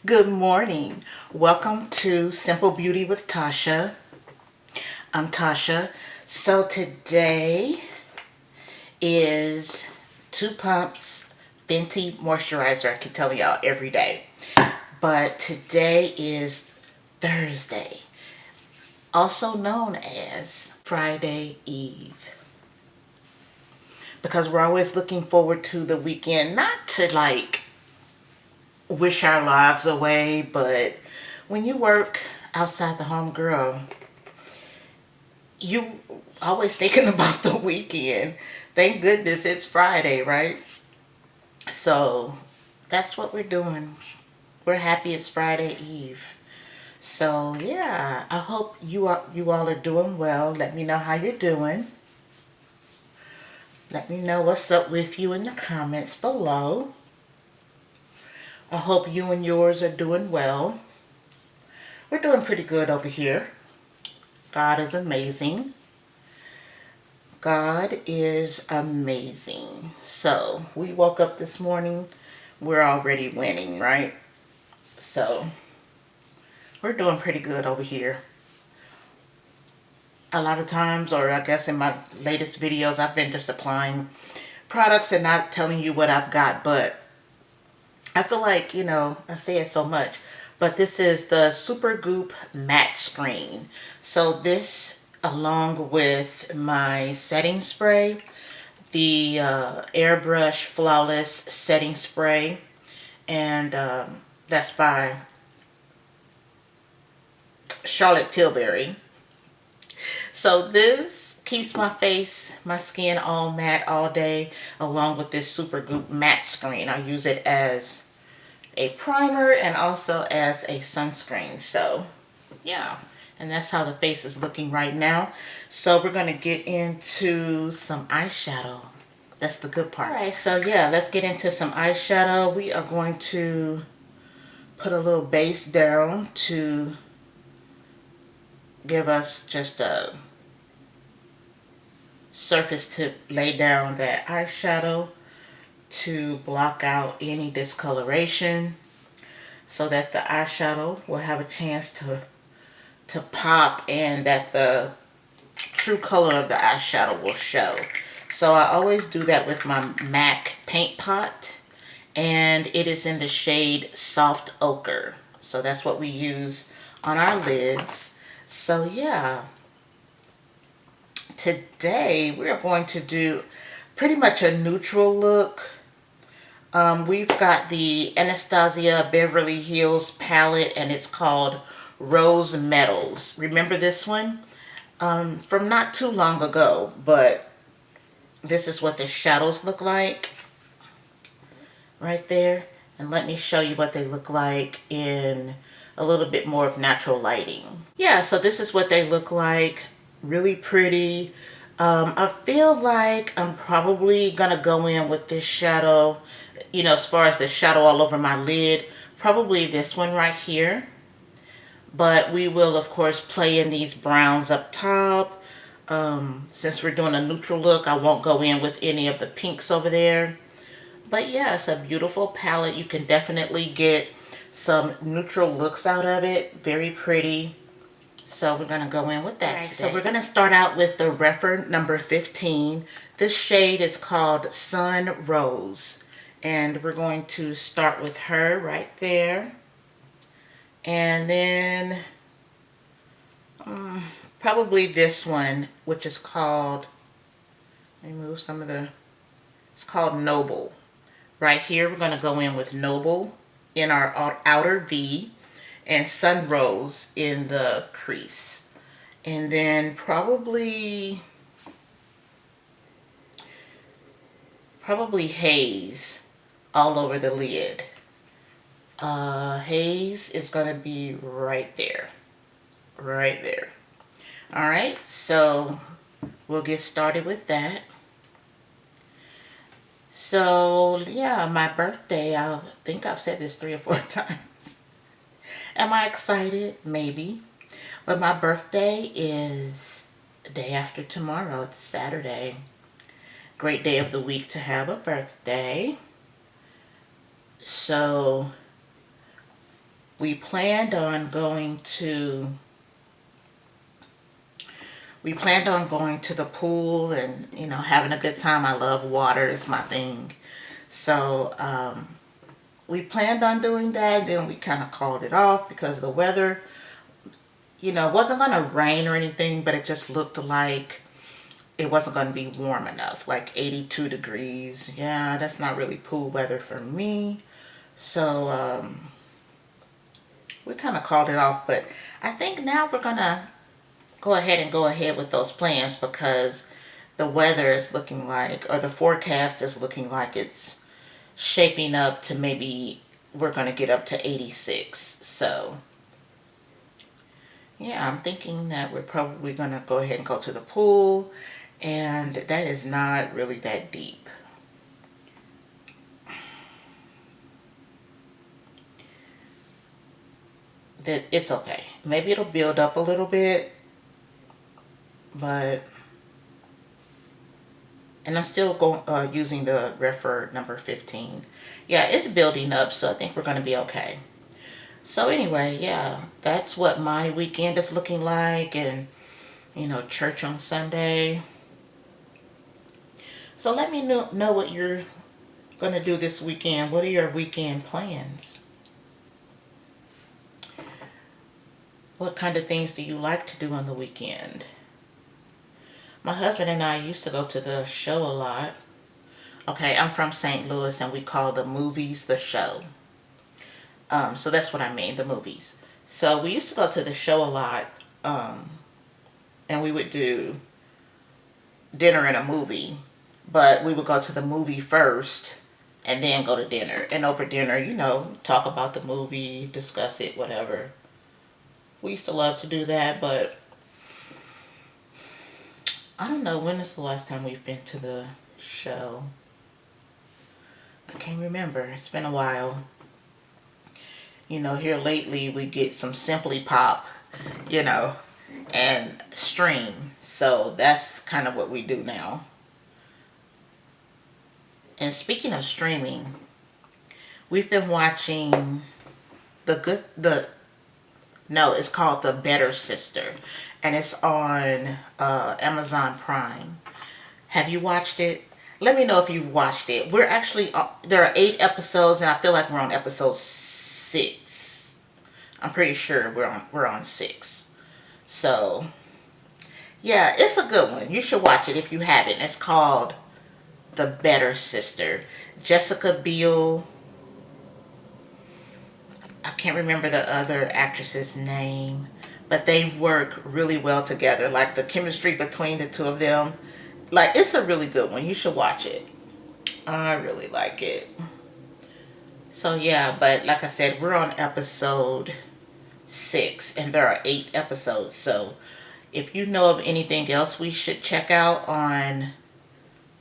Good morning. Welcome to Simple Beauty with Tasha. I'm Tasha. So today is 2 pumps Fenty moisturizer. I keep telling y'all every day. But today is Thursday, also known as Friday Eve. Because we're always looking forward to the weekend, not to wish our lives away, but when you work outside the home, girl, you always thinking about the weekend. Thank goodness it's Friday, right? So that's what we're doing. We're happy it's Friday Eve. So yeah, I hope you all are doing well. Let me know how you're doing. Let me know what's up with you in the comments below. I hope you and yours are doing well. We're doing pretty good over here. God is amazing. God is amazing. So we woke up this morning. We're already winning, right? So we're doing pretty good over here. A lot of times, or I guess in my latest videos, I've been just applying products and not telling you what I've got. But I feel like, I say it so much, but this is the Super Goop Matte Screen. So this, along with my setting spray, the Airbrush Flawless Setting Spray, and that's by Charlotte Tilbury. So this keeps my face, my skin all matte all day, along with this Super Goop Matte Screen. I use it as a primer and also as a sunscreen. So yeah, and that's how the face is looking right now. So we're going to get into some eyeshadow. That's the good part. All right, so yeah, let's get into some eyeshadow. We are going to put a little base down to give us just a surface to lay down that eyeshadow to block out any discoloration so that the eyeshadow will have a chance to pop and that the true color of the eyeshadow will show. So I always do that with my MAC paint pot, and it is in the shade Soft Ochre. So that's what we use on our lids. So yeah, today we're going to do pretty much a neutral look. We've got the Anastasia Beverly Hills palette, and it's called Rose Metals. Remember this one? From not too long ago, but this is what the shadows look like right there. And let me show you what they look like in a little bit more of natural lighting. Yeah, so this is what they look like. Really pretty. I feel like I'm probably gonna go in with this shadow, as far as the shadow all over my lid, probably this one right here. But we will, of course, play in these browns up top. Since we're doing a neutral look, I won't go in with any of the pinks over there. But yeah, it's a beautiful palette. You can definitely get some neutral looks out of it. Very pretty. So we're going to go in with that today. So we're going to start out with the Rephr number 15. This shade is called Sun Rose. And we're going to start with her right there. And then probably this one, which is called, let me move some of the, it's called Noble. Right here, we're going to go in with Noble in our outer V and Sun Rose in the crease. And then probably Haze all over the lid. Haze is going to be right there. Right there. Alright, so we'll get started with that. So, yeah, my birthday, I think I've said this 3 or 4 times. Am I excited? Maybe. But my birthday is the day after tomorrow. It's Saturday. Great day of the week to have a birthday. So, we planned on going to the pool and, having a good time. I love water. It's my thing. So we planned on doing that. Then we kind of called it off because the weather, it wasn't going to rain or anything, but it just looked like it wasn't going to be warm enough, like 82 degrees. Yeah, that's not really pool weather for me. So we kind of called it off, but I think now we're going to go ahead with those plans because the weather is looking like, or the forecast is looking like it's shaping up to maybe we're going to get up to 86. So yeah, I'm thinking that we're probably going to go ahead and go to the pool, and that is not really that deep. That it's okay. Maybe it'll build up a little bit, but, and I'm still going using the refer number 15. Yeah, it's building up, so I think we're going to be okay. So anyway, yeah, that's what my weekend is looking like, and church on Sunday. So let me know what you're going to do this weekend. What are your weekend plans? What kind of things do you like to do on the weekend? My husband and I used to go to the show a lot. Okay, I'm from St. Louis, and we call the movies the show. So that's what I mean, the movies. So we used to go to the show a lot, and we would do dinner and a movie. But we would go to the movie first and then go to dinner. And over dinner, talk about the movie, discuss it, whatever. We used to love to do that, but I don't know, when is the last time we've been to the show? I can't remember. It's been a while. Here lately we get some Simply Pop, and stream. So that's kind of what we do now. And speaking of streaming, we've been watching it's called The Better Sister, and it's on Amazon Prime. Have you watched it? Let me know if you've watched it. We're actually, there are 8 episodes, and I feel like we're on episode 6. I'm pretty sure we're on 6. So, yeah, it's a good one. You should watch it if you haven't. It's called The Better Sister. Jessica Biel. I can't remember the other actress's name, but they work really well together. Like the chemistry between the two of them. Like, it's a really good one. You should watch it. I really like it. So yeah, but like I said, we're on episode 6, and there are 8 episodes. So if you know of anything else we should check out on,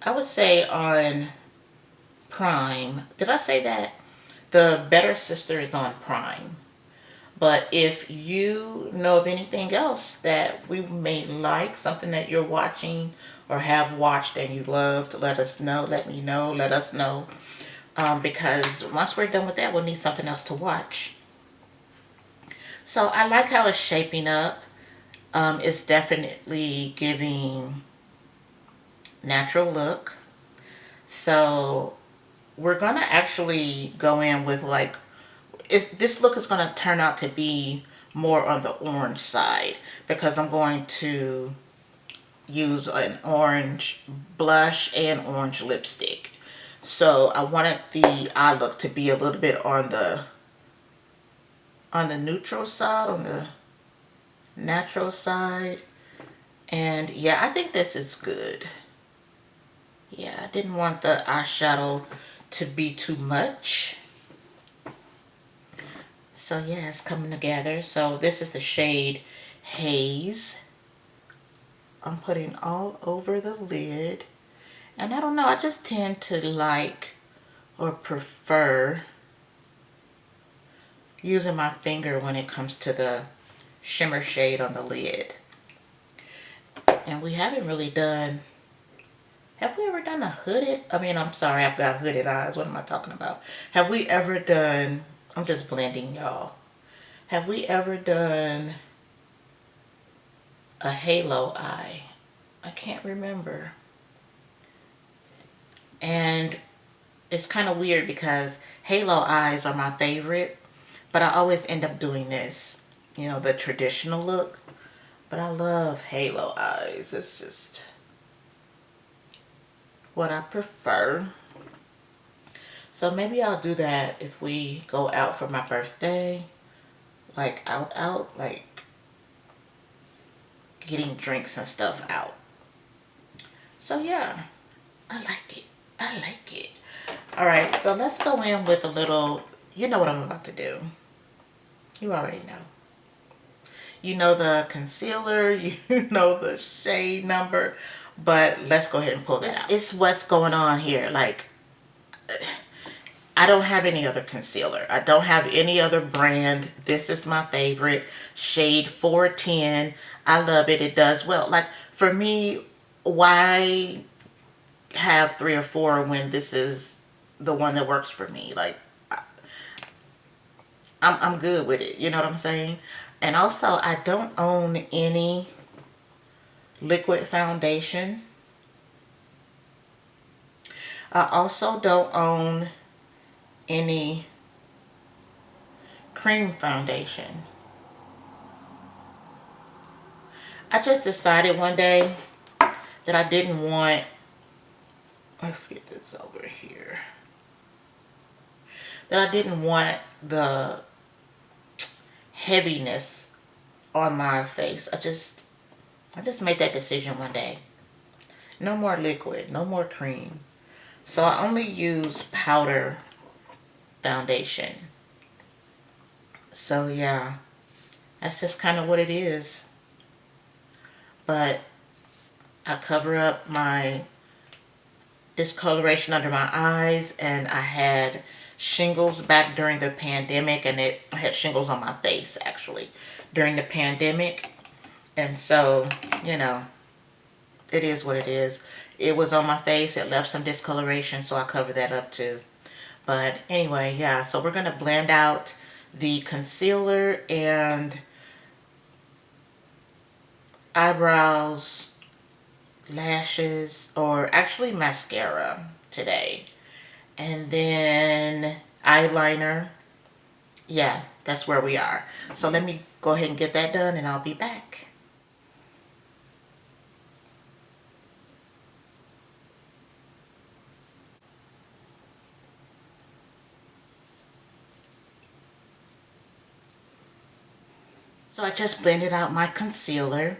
I would say on Prime. Did I say that? The Better Sister is on Prime. But if you know of anything else that we may like, something that you're watching or have watched and you loved, let us know. Let me know. Let us know. Because once we're done with that, we'll need something else to watch. So I like how it's shaping up. It's definitely giving natural look. So we're going to actually go in with this look is going to turn out to be more on the orange side, because I'm going to use an orange blush and orange lipstick. So I wanted the eye look to be a little bit on the neutral side, on the natural side. And yeah, I think this is good. Yeah, I didn't want the eyeshadow to be too much. So yeah, it's coming together. So this is the shade Haze. I'm putting all over the lid. And I don't know, I just tend to like or prefer using my finger when it comes to the shimmer shade on the lid. And we haven't really done, have we ever done a hooded? I'm sorry, I've got hooded eyes. What am I talking about? Have we ever done, I'm just blending, y'all. Have we ever done a halo eye? I can't remember. And it's kind of weird because halo eyes are my favorite, but I always end up doing this, you know, the traditional look. But I love halo eyes. It's just what I prefer. So maybe I'll do that if we go out for my birthday. Like out, like getting drinks and stuff out. So yeah, I like it. I like it. Alright, so let's go in with a little, you know what I'm about to do. You already know. You know the concealer, you know the shade number, but let's go ahead and pull that out. It's what's going on here. Like, I don't have any other concealer. I don't have any other brand. This is my favorite. Shade 410. I love it. It does well. Like, for me, why have 3 or 4 when this is the one that works for me? Like, I'm good with it. You know what I'm saying? And also, I don't own any liquid foundation. I also don't own any cream foundation. I just decided one day that I didn't want, let's get this over here, that I didn't want the heaviness on my face. I just made that decision one day. No more liquid, no more cream. So I only use powder foundation. So yeah, that's just kind of what it is. But I cover up my discoloration under my eyes, and I had shingles back during the pandemic, and I had shingles on my face actually during the pandemic. And so, you know, it is what it is. It was on my face, it left some discoloration, so I covered that up too. But anyway, yeah, so we're going to blend out the concealer and eyebrows, lashes, or actually mascara today. And then eyeliner. Yeah, that's where we are. So let me go ahead and get that done, and I'll be back. So I just blended out my concealer,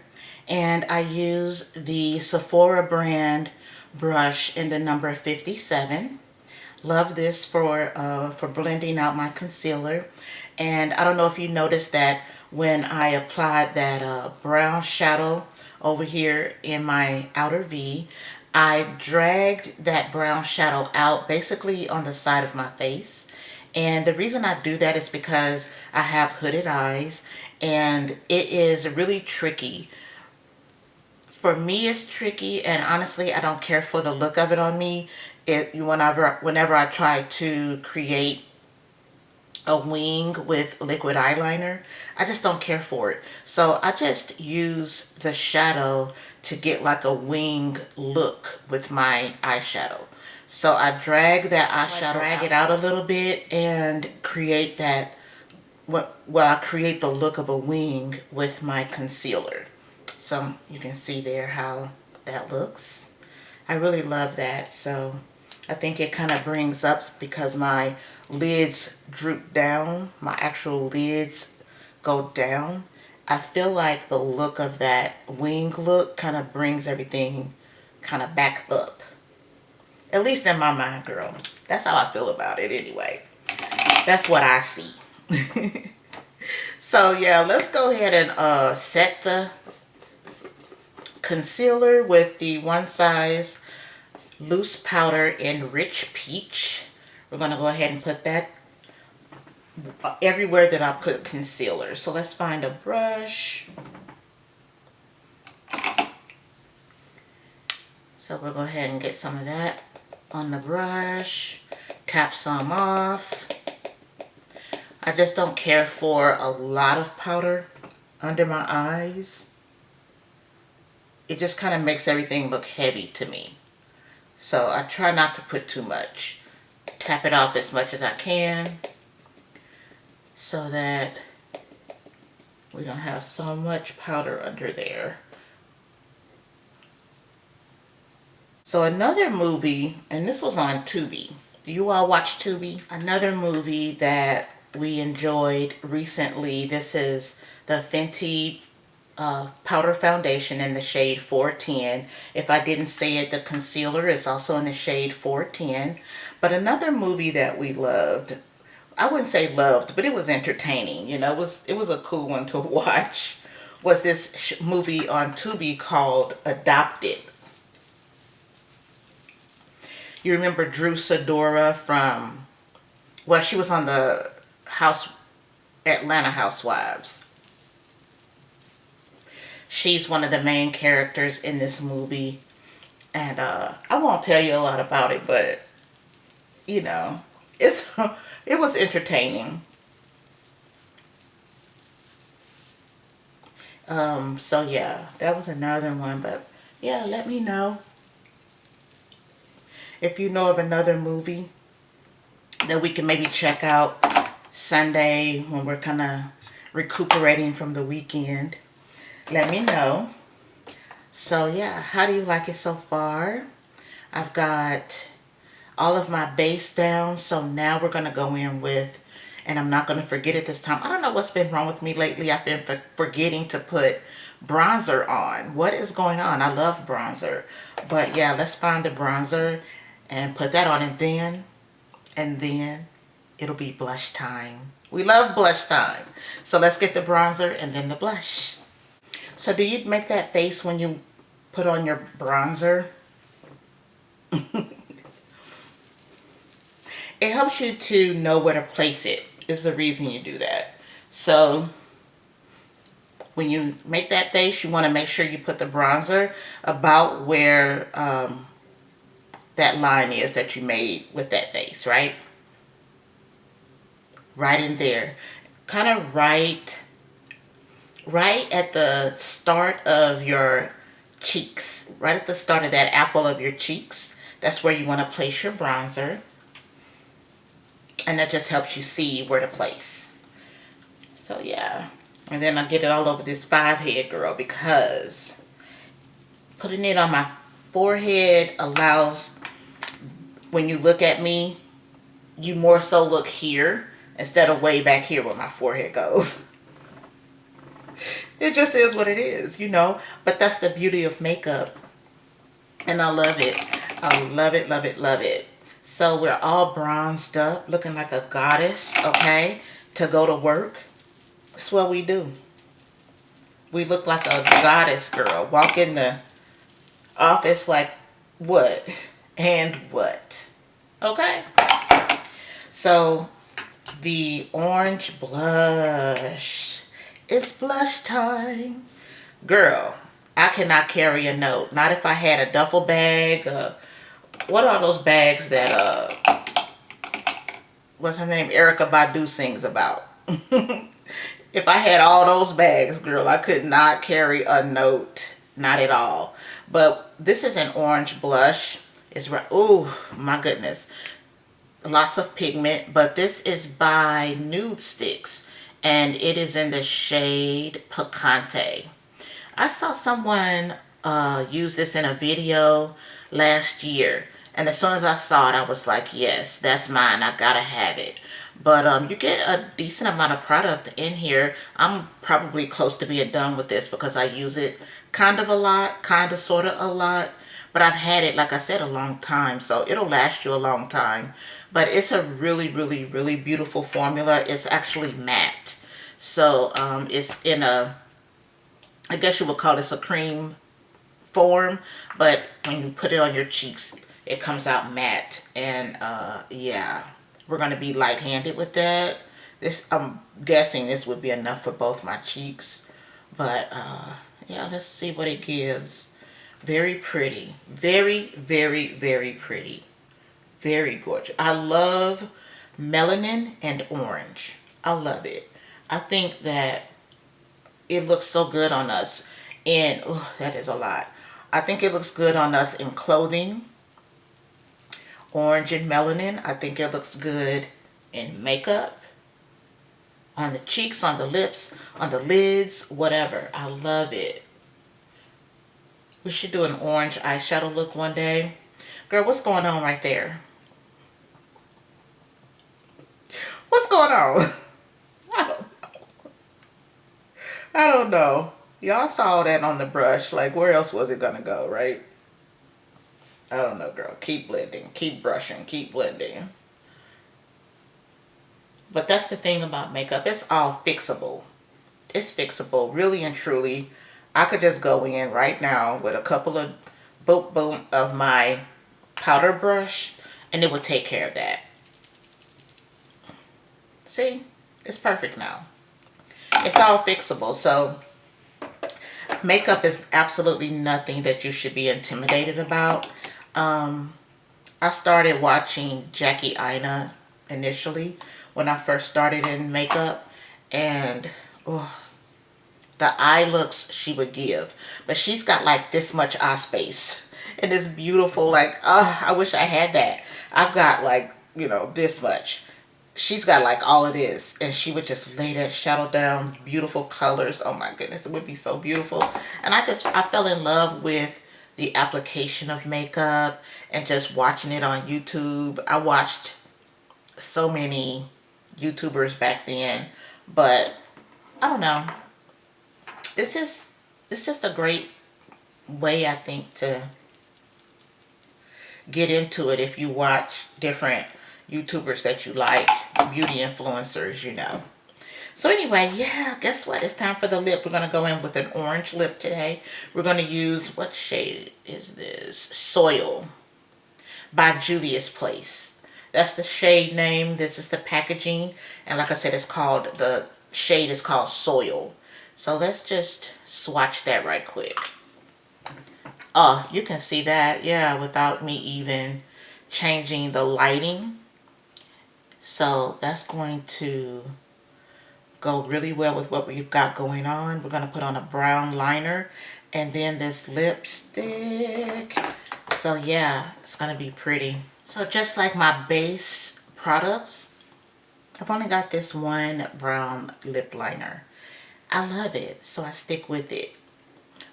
and I use the Sephora brand brush in the number 57. Love this for blending out my concealer. And I don't know if you noticed that when I applied that brown shadow over here in my outer V, I dragged that brown shadow out basically on the side of my face. And the reason I do that is because I have hooded eyes, and it is really tricky. For me, it's tricky, and honestly, I don't care for the look of it on me. Whenever I try to create a wing with liquid eyeliner, I just don't care for it. So I just use the shadow to get like a wing look with my eyeshadow. So I drag that eyeshadow, drag it out a little bit, and create that, well, I create the look of a wing with my concealer. So you can see there how that looks. I really love that. So I think it kind of brings up, because my lids droop down, my actual lids go down. I feel like the look of that wing look kind of brings everything kind of back up. At least in my mind, girl. That's how I feel about it anyway. That's what I see. So yeah, let's go ahead and set the concealer with the One Size Loose Powder in Rich Peach. We're going to go ahead and put that everywhere that I put concealer. So let's find a brush. So we'll go ahead and get some of that on the brush. Tap some off. I just don't care for a lot of powder under my eyes. It just kind of makes everything look heavy to me. So I try not to put too much. Tap it off as much as I can so that we don't have so much powder under there. So another movie, and this was on Tubi. Do you all watch Tubi? Another movie that we enjoyed recently. This is the Fenty powder foundation in the shade 410. If I didn't say it, the concealer is also in the shade 410. But another movie that we loved, I wouldn't say loved, but it was entertaining. You know, it was a cool one to watch. Was this movie on Tubi called Adopted. You remember Drew Sidora from, well, she was on the Atlanta Housewives. She's one of the main characters in this movie. And I won't tell you a lot about it, but, you know, it was entertaining. So yeah, that was another one. But yeah, let me know if you know of another movie that we can maybe check out Sunday when we're kind of recuperating from the weekend. Let me know. So yeah, how do you like it so far? I've got all of my base down, so now we're going to go in with, and I'm not going to forget it this time. I don't know what's been wrong with me lately. I've been forgetting to put bronzer on. What is going on? I love bronzer. But yeah, let's find the bronzer and put that on, and then it'll be blush time. We love blush time. So let's get the bronzer and then the blush. So do you make that face when you put on your bronzer? It helps you to know where to place it, is the reason you do that. So when you make that face, you want to make sure you put the bronzer about where that line is that you made with that face, right? Right in there. Kind of right at the start of your cheeks. Right at the start of that apple of your cheeks. That's where you want to place your bronzer. And that just helps you see where to place. So yeah. And then I get it all over this 5-head, girl, because putting it on my forehead allows, when you look at me, you more so look here instead of way back here where my forehead goes. It just is what it is, you know. But that's the beauty of makeup. And I love it. I love it, love it, love it. So we're all bronzed up, looking like a goddess, okay, to go to work. That's what we do. We look like a goddess, girl. Walk in the office like what? And what? Okay? So the orange blush. It's blush time. Girl, I cannot carry a note. Not if I had a duffel bag. What are those bags that, what's her name? Erykah Badu sings about. If I had all those bags, girl, I could not carry a note. Not at all. But this is an orange blush. It's right. Oh, my goodness. Lots of pigment. But this is by Nude Sticks. And it is in the shade Picante. I saw someone use this in a video last year. And as soon as I saw it, I was like, yes, that's mine. I gotta have it. But you get a decent amount of product in here. I'm probably close to being done with this because I use it kind of a lot, kind of, sort of a lot. But I've had it, like I said, a long time. So it'll last you a long time. But it's a really, really, really beautiful formula. It's actually matte. So it's in a, I guess you would call this a cream form. But when you put it on your cheeks, it comes out matte. And yeah, we're going to be light-handed with that. This, I'm guessing this would be enough for both my cheeks. But yeah, let's see what it gives. Very pretty. Very, very, very pretty. Very gorgeous. I love melanin and orange. I love it. I think that it looks so good on us. And that is a lot. I think it looks good on us in clothing, orange and melanin. I think it looks good in makeup, on the cheeks, on the lips, on the lids, whatever. I love it. We should do an orange eyeshadow look one day. Girl, what's going on right there? What's going on? I don't, I don't know. Y'all saw that on the brush. Like, where else was it gonna go, right? I don't know, girl. Keep blending. Keep brushing. Keep blending. But that's the thing about makeup. It's all fixable. It's fixable. Really and truly. I could just go in right now with a couple of boom boom of my powder brush and it would take care of that. See? It's perfect now. It's all fixable. So makeup is absolutely nothing that you should be intimidated about. I started watching Jackie Aina initially when I first started in makeup, and the eye looks she would give, but she's got like this much eye space and it's beautiful. Like, I wish I had that. I've got like, this much. She's got like all of this, and she would just lay that shadow down, beautiful colors. Oh my goodness, it would be so beautiful. And I fell in love with the application of makeup and just watching it on YouTube. I watched so many YouTubers back then, but I don't know. It's just a great way, I think, to get into it if you watch different YouTubers that you like, beauty influencers. So anyway, yeah, guess what? It's time for the lip. We're going to go in with an orange lip today. We're going to use, what shade is this? Soil by Juvia's Place. That's the shade name. This is the packaging. And like I said, the shade is called Soil. So let's just swatch that right quick. Oh, you can see that, yeah, without me even changing the lighting. So that's going to go really well with what we've got going on. We're going to put on a brown liner and then this lipstick. So yeah, it's going to be pretty. So just like my base products, I've only got this one brown lip liner. I love it, so I stick with it.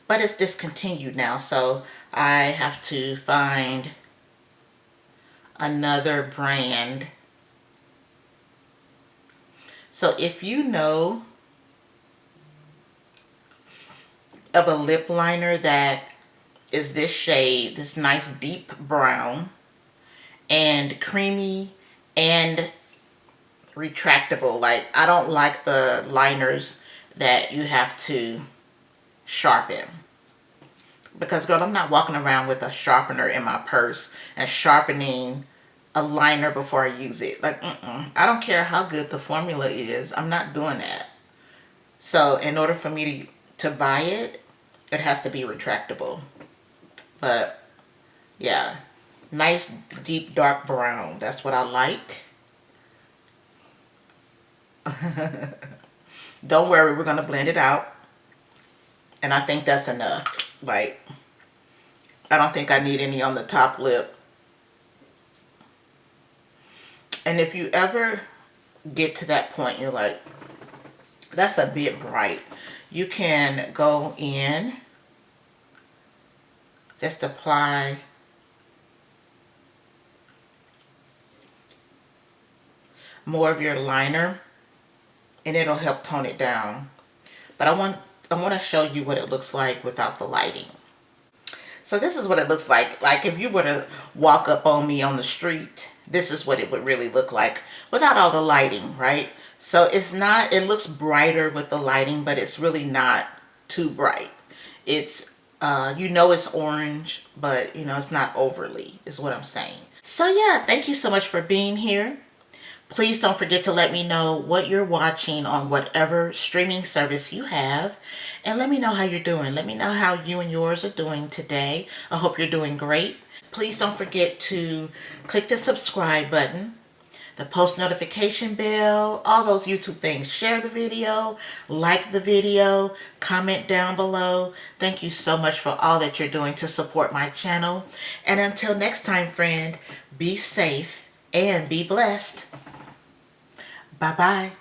But it's discontinued now, so I have to find another brand. So if you know of a lip liner that is this shade, this nice deep brown and creamy and retractable. Like, I don't like the liners that you have to sharpen. Because, girl, I'm not walking around with a sharpener in my purse and sharpening a liner before I use it. Like, I don't care how good the formula is. I'm not doing that. So, in order for me to buy it, it has to be retractable. But, yeah. Nice, deep, dark brown. That's what I like. Don't worry, we're going to blend it out. And I think that's enough. Like, I don't think I need any on the top lip. And if you ever get to that point, you're like, that's a bit bright. You can go in, just apply more of your liner, and it'll help tone it down. But I want to show you what it looks like without the lighting. So this is what it looks like. Like, if you were to walk up on me on the street, this is what it would really look like without all the lighting, right? So it looks brighter with the lighting, but it's really not too bright. It's, it's orange, but, it's not overly, is what I'm saying. So yeah, thank you so much for being here. Please don't forget to let me know what you're watching on whatever streaming service you have. And let me know how you're doing. Let me know how you and yours are doing today. I hope you're doing great. Please don't forget to click the subscribe button. the post notification bell, all those YouTube things. Share the video, like the video, comment down below. Thank you so much for all that you're doing to support my channel. And until next time, friend, be safe and be blessed. Bye-bye.